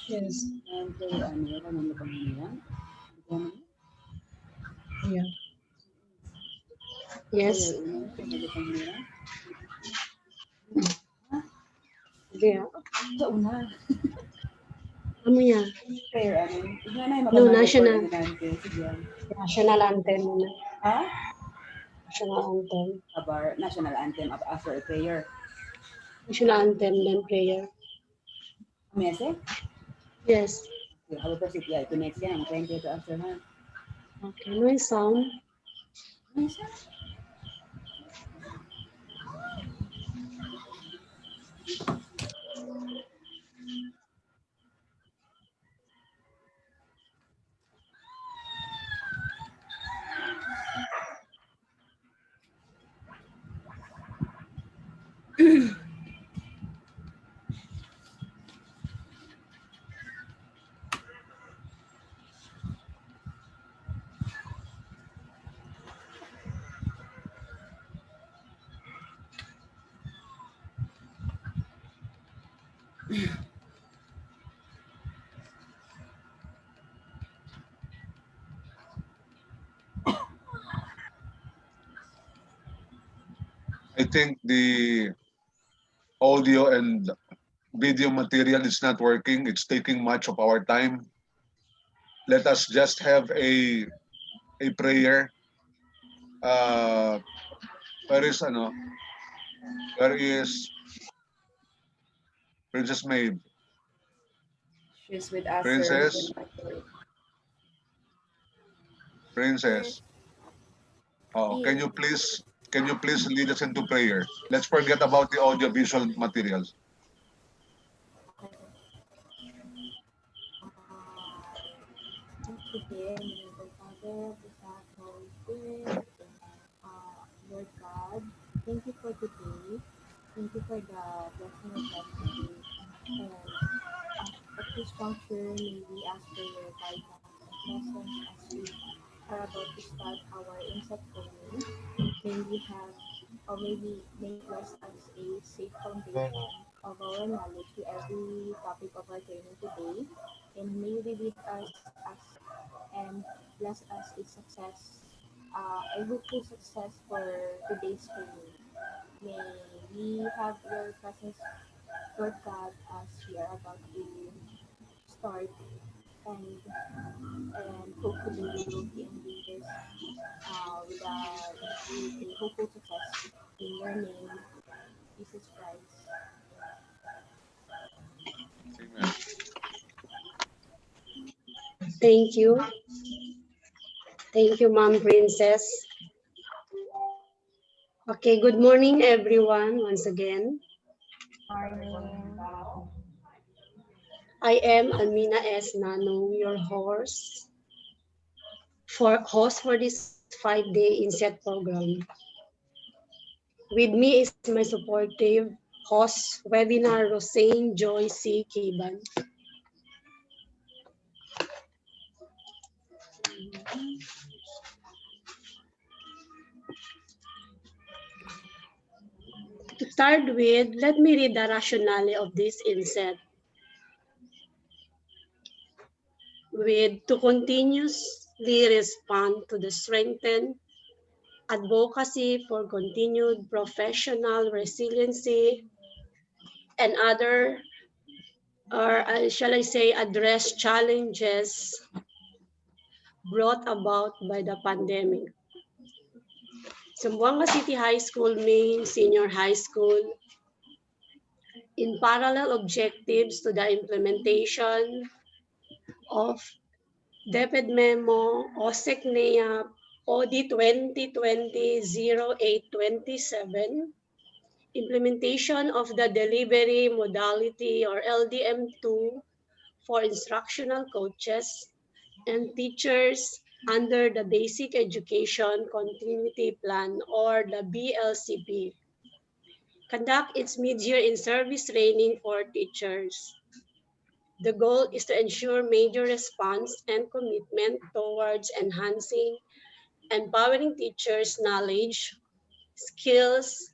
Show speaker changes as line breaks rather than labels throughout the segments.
Yes. Yeah. Yes. Yeah. Ano yan? No, national anthem muna. National anthem.
National anthem after a prayer.
National anthem, then prayer.
Mese?
Yes.
Okay, how proceed? Yeah, ito next yan. Ang 20 to after ha.
Okay, no sound.
I think the audio and video material is not working. It's taking much of our time. Let us just have a prayer. Where is ano? Where is Princess Maeve?
She's with us,
Princess?
sir.
Princess. Oh, can you please lead us into prayer? Let's forget about the audio visual materials.
Lord God, thank you for today. Thank you for the blessing of life today. And at this juncture, may we ask for your guidance and presence as we are about to start our INSET training. May you bless us a safe foundation of our knowledge to every topic of our training today. And may you be with us and bless us with success. I hope for success for today's training. May we have your presence, Lord God, as we are about to start, and hopefully we will be ending this with a hopeful success in your name, Jesus Christ.
Amen.
Thank you. Thank you, Ma'am Princess. Okay, good morning, everyone, once again. I am Almina S. Nanong, your host for this 5-day INSET program. With me is my supportive host webinar, Rosane Joy C. Kiban. To start with, let me read the rationale of this INSET. To continuously respond to the strengthened advocacy for continued professional resiliency and other, or shall I say, address challenges brought about by the pandemic. Zamboanga City High School, Main Senior High School, in parallel objectives to the implementation of DepEd Memo OSEC-NEA OD 2020-0827, implementation of the delivery modality or LDM2 for instructional coaches and teachers under the Basic Education Continuity Plan or the BLCP. Conduct its mid-year in-service training for teachers. The goal is to ensure major response and commitment towards enhancing, empowering teachers' knowledge, skills,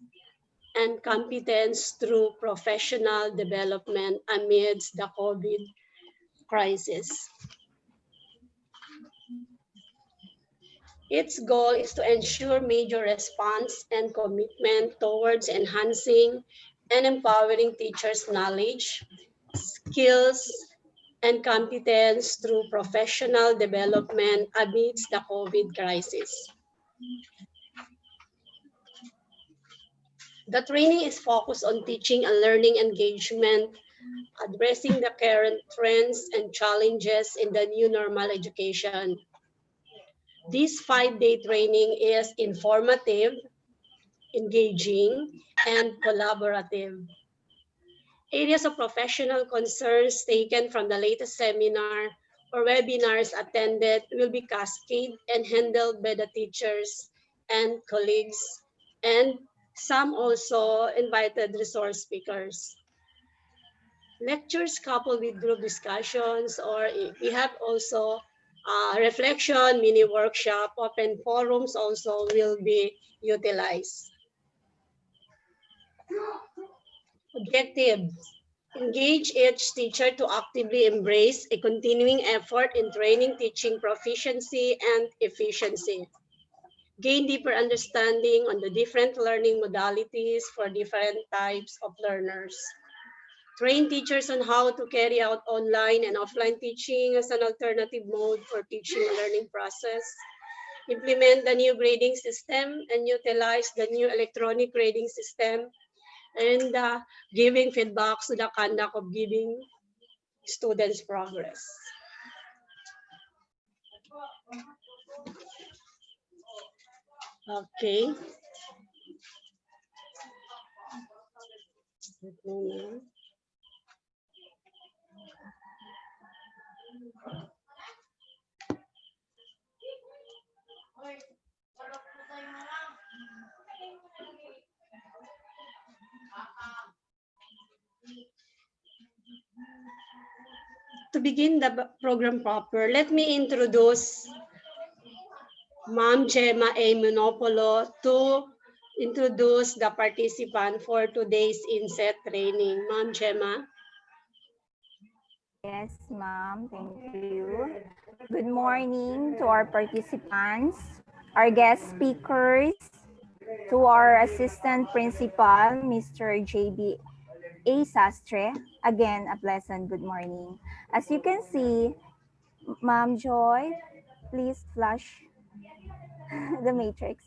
and competence through professional development amidst the COVID crisis. Its goal is to ensure major response and commitment towards enhancing and empowering teachers' knowledge, skills, and competence through professional development amidst the COVID crisis. The training is focused on teaching and learning engagement, addressing the current trends and challenges in the new normal education. This 5-day training is informative, engaging, and collaborative. Areas of professional concerns taken from the latest seminar or webinars attended will be cascaded and handled by the teachers and colleagues, and some also invited resource speakers. Lectures coupled with group discussions, or we have also reflection, mini workshop, open forums also will be utilized. Objectives. Engage each teacher to actively embrace a continuing effort in training, teaching proficiency and efficiency. Gain deeper understanding on the different learning modalities for different types of learners. Train teachers on how to carry out online and offline teaching as an alternative mode for teaching and learning process. Implement the new grading system and utilize the new electronic grading system and giving feedbacks to the conduct of giving students progress. Okay. To begin the program proper, let me introduce Ma'am Gemma A. Monopolo to introduce the participant for today's INSET training. Ma'am Gemma.
Yes, ma'am. Thank you. Good morning to our participants, our guest speakers, to our assistant principal, Mr. JB A. Sastre. Again, a pleasant good morning. As you can see, Ma'am Joy, please flash the matrix.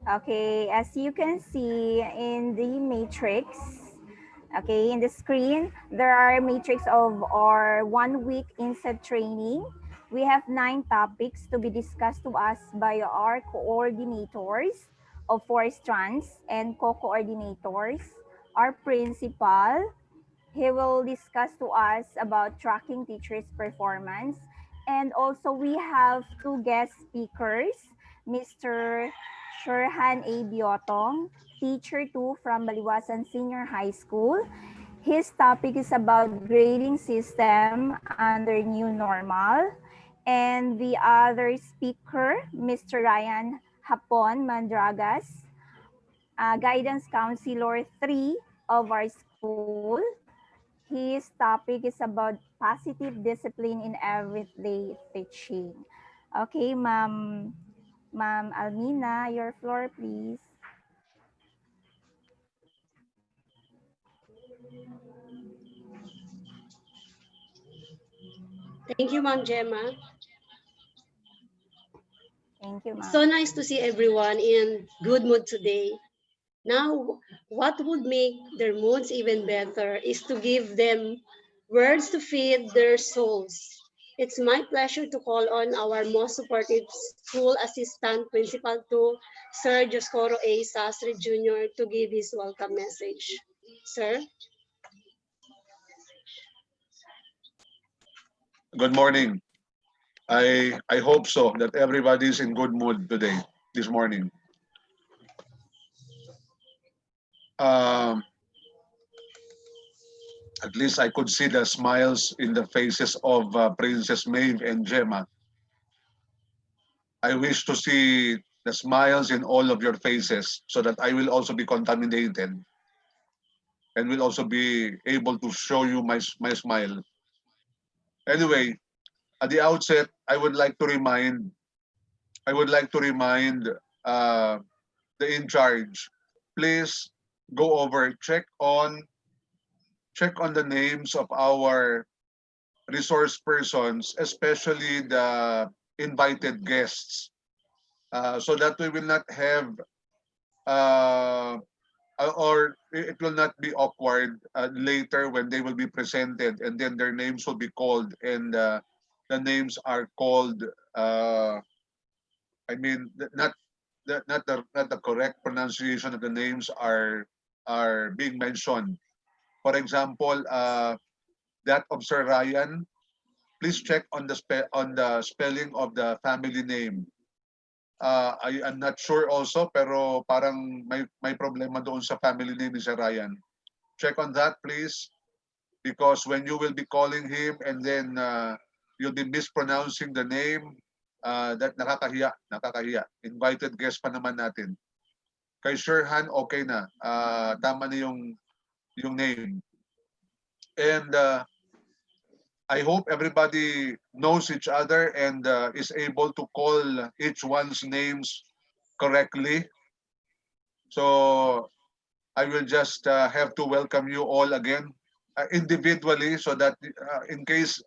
Okay, as you can see in the matrix, okay, in the screen, there are matrix of our 1 week INSET training. We have 9 topics to be discussed to us by our coordinators of 4 strands and co-coordinators, our principal. He will discuss to us about tracking teachers' performance. And also we have 2 guest speakers, Mr. Shurhan A. Biotong, Teacher 2 from Baliwasan Senior High School. His topic is about grading system under new normal. And the other speaker, Mr. Ryan Hapon Mandragas, Guidance Counselor 3 of our school. His topic is about positive discipline in everyday teaching. Okay, Ma'am Almina, your floor, please.
Thank you, Ma'am Gemma.
Thank you,
It's so
ma'am.
nice to see everyone in good mood today. Now, what would make their moods even better is to give them words to feed their souls. It's my pleasure to call on our most supportive school assistant principal to Sir Joscoro A. Sastre Jr. to give his welcome message. Sir?
Good morning. I hope so that everybody's in good mood today, this morning. Um, at least I could see the smiles in the faces of Princess Maeve and Gemma. I wish to see the smiles in all of your faces so that I will also be contaminated and will also be able to show you my smile. Anyway, at the outset, I would like to remind uh, the in charge, please go over, check on the names of our resource persons, especially the invited guests, so that we will not have uh, or it will not be awkward later when they will be presented and then their names will be called and the names are called I mean not the correct pronunciation of the names are being mentioned. For example, that of Sir Ryan, please check on the spelling of the family name. I am not sure also pero parang may problema doon sa family name ni Sir Ryan. Check on that please because when you will be calling him and then you'll be mispronouncing the name, that nakakahiya. Invited guest pa naman natin. Kay Sherhan, okay na. Tama na yung name. And I hope everybody knows each other and is able to call each one's names correctly. So I will just have to welcome you all again individually so that in case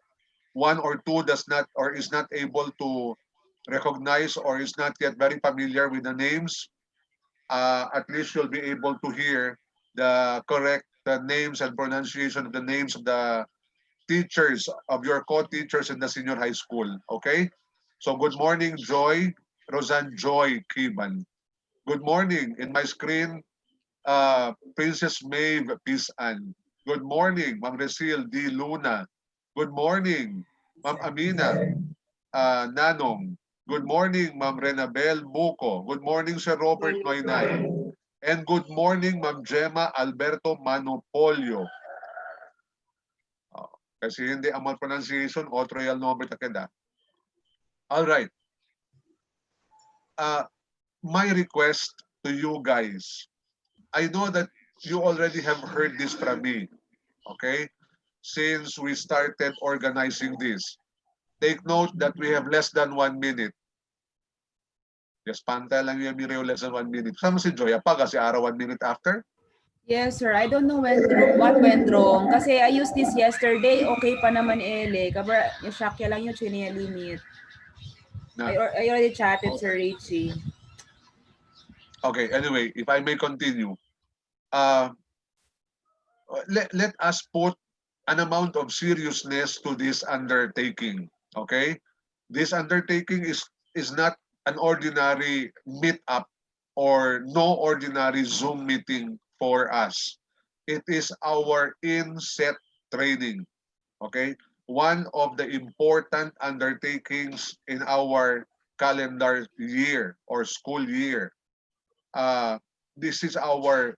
one or two does not or is not able to recognize or is not yet very familiar with the names, at least you'll be able to hear the correct names and pronunciation of the names of the teachers, of your co-teachers in the senior high school. Okay? So good morning, Joy, Roseanne Joy Kiban. Good morning. In my screen, Princess Maeve Pisan. Good morning, Ma'am Resil D. Luna. Good morning, Ma'am Amina Nanong. Good morning, Ma'am Renabel Buko. Good morning, Sir Robert
Morning,
Noynay. And good morning, Ma'am Gemma Alberto Manopolio. Oh, kasi hindi ang pronunciation, Otroyal number takeda. All right. Uh, my request to you guys, I know that you already have heard this from me, okay? Since we started organizing this. Take note that we have less than 1 minute. Yes, pantay lang yung Miro less than 1 minute. Sama si Joya pa kasi araw 1 minute after.
Yes, sir. I don't know what went wrong. Kasi I used this yesterday. Okay pa naman ele. Kabra, yung shakya lang yung chinia limit.
Na.
I already chatted Sir Richie.
Okay, anyway, if I may continue. Uh, let us put an amount of seriousness to this undertaking. Okay? This undertaking is not an ordinary meet-up or no ordinary Zoom meeting for us. It is our INSET training. Okay? One of the important undertakings in our calendar year or school year. This is our